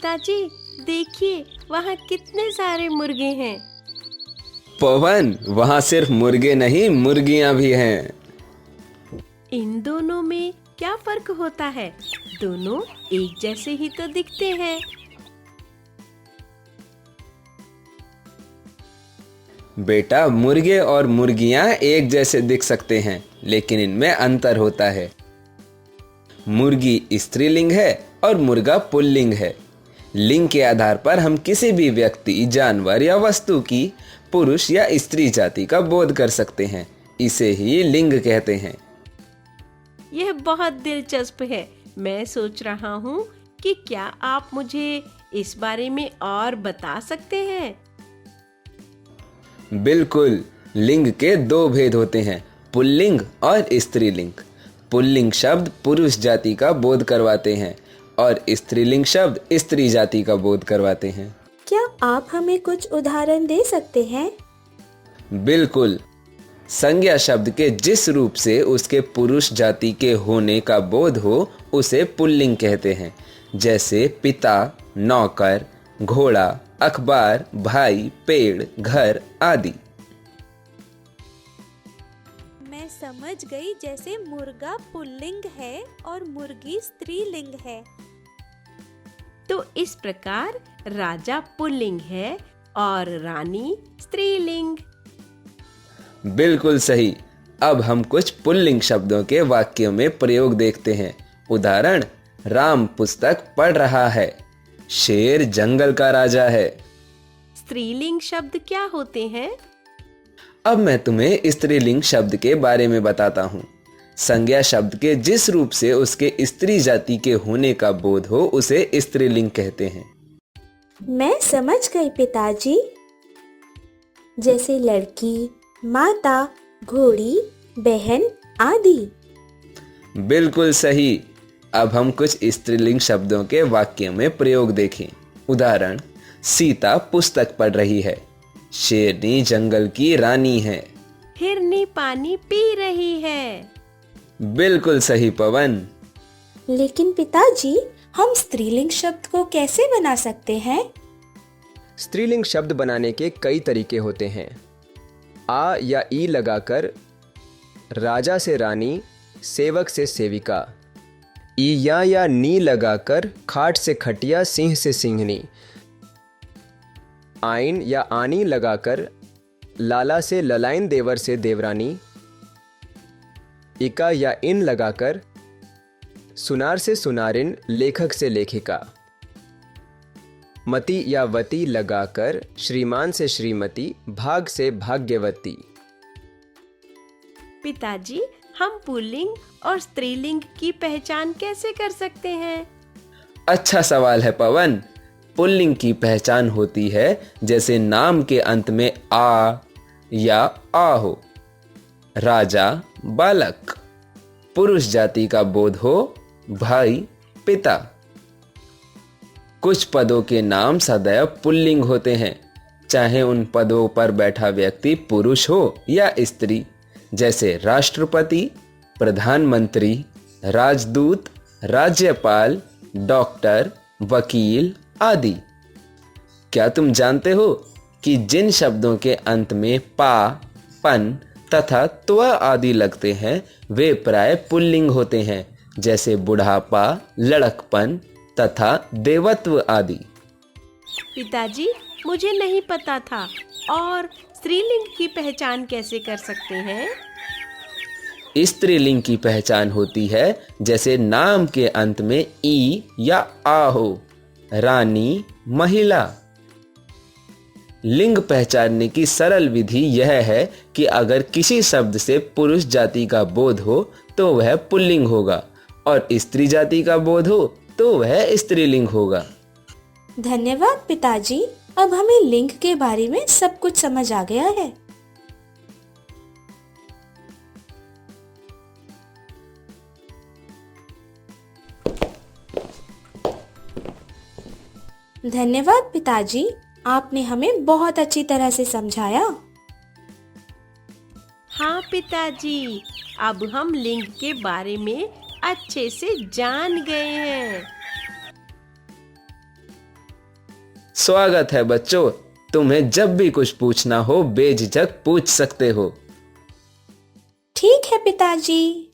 पिताजी, देखिए वहाँ कितने सारे मुर्गे हैं। पवन, वहाँ सिर्फ मुर्गे नहीं, मुर्गियाँ भी हैं। इन दोनों में क्या फर्क होता है? दोनों एक जैसे ही तो दिखते हैं। बेटा, मुर्गे और मुर्गियाँ एक जैसे दिख सकते हैं, लेकिन इनमें अंतर होता है। मुर्गी स्त्रीलिंग है और मुर्गा पुल्लिंग है। लिंग के आधार पर हम किसी भी व्यक्ति, जानवर या वस्तु की पुरुष या स्त्री जाति का बोध कर सकते हैं। इसे ही लिंग कहते हैं। यह बहुत दिलचस्प है। मैं सोच रहा हूँ कि क्या आप मुझे इस बारे में और बता सकते हैं? बिल्कुल। लिंग के दो भेद होते हैं, पुल्लिंग और स्त्रीलिंग। पुल्लिंग शब्द पुरुष जाति का बोध करवाते हैं और स्त्रीलिंग शब्द स्त्री जाति का बोध करवाते हैं। क्या आप हमें कुछ उदाहरण दे सकते हैं? बिल्कुल। संज्ञा शब्द के जिस रूप से उसके पुरुष जाति के होने का बोध हो उसे पुल्लिंग कहते हैं। जैसे पिता, नौकर, घोड़ा, अखबार, भाई, पेड़, घर आदि। मैं समझ गई, जैसे मुर्गा पुल्लिंग है और मुर्गी स्त्रीलिंग है। तो इस प्रकार राजा पुल्लिंग है और रानी स्त्रीलिंग। बिल्कुल सही। अब हम कुछ पुल्लिंग शब्दों के वाक्यों में प्रयोग देखते हैं। उदाहरण, राम पुस्तक पढ़ रहा है। शेर जंगल का राजा है। स्त्रीलिंग शब्द क्या होते हैं? अब मैं तुम्हें स्त्रीलिंग शब्द के बारे में बताता हूँ। संज्ञा शब्द के जिस रूप से उसके स्त्री जाति के होने का बोध हो उसे स्त्रीलिंग कहते हैं। मैं समझ गई पिताजी। जैसे लड़की, माता, घोड़ी, बहन आदि। बिल्कुल सही। अब हम कुछ स्त्रीलिंग शब्दों के वाक्यों में प्रयोग देखें। उदाहरण, सीता पुस्तक पढ़ रही है। शेरनी जंगल की रानी है। हिरनी पानी पी रही है। बिल्कुल सही पवन। लेकिन पिताजी, हम स्त्रीलिंग शब्द को कैसे बना सकते हैं? स्त्रीलिंग शब्द बनाने के कई तरीके होते हैं। आ या ई लगाकर राजा से रानी, सेवक से सेविका। ई या नी लगाकर खाट से खटिया, सिंह से सिंहनी। आइन या आनी लगाकर लाला से ललाइन, देवर से देवरानी। इका या इन लगाकर सुनार से सुनारिन, लेखक से लेखिका। मति या वती लगाकर श्रीमान से श्रीमती, भाग से भाग्यवती। पिताजी, हम पुल्लिंग और स्त्रीलिंग की पहचान कैसे कर सकते हैं? अच्छा सवाल है पवन। पुल्लिंग की पहचान होती है जैसे नाम के अंत में आ या आ हो। राजा, बालक। पुरुष जाति का बोध हो, भाई, पिता। कुछ पदों के नाम सदैव पुल्लिंग होते हैं, चाहे उन पदों पर बैठा व्यक्ति पुरुष हो या स्त्री। जैसे राष्ट्रपति, प्रधानमंत्री, राजदूत, राज्यपाल, डॉक्टर, वकील आदि। क्या तुम जानते हो कि जिन शब्दों के अंत में पा, पन तथा त्व आदि लगते हैं वे प्राय पुल्लिंग होते हैं, जैसे बुढ़ापा, लड़कपन तथा देवत्व आदि। पिताजी, मुझे नहीं पता था। और स्त्रीलिंग की पहचान कैसे कर सकते हैं? स्त्रीलिंग की पहचान होती है जैसे नाम के अंत में ई या आ हो। रानी, महिला। लिंग पहचानने की सरल विधि यह है कि अगर किसी शब्द से पुरुष जाति का बोध हो तो वह पुल्लिंग होगा और स्त्री जाति का बोध हो तो वह स्त्रीलिंग होगा। धन्यवाद पिताजी। अब हमें लिंग के बारे में सब कुछ समझ आ गया है। धन्यवाद पिताजी, आपने हमें बहुत अच्छी तरह से समझाया। हाँ पिताजी, अब हम लिंग के बारे में अच्छे से जान गए हैं। स्वागत है बच्चों, तुम्हें जब भी कुछ पूछना हो बेझिझक पूछ सकते हो। ठीक है पिताजी।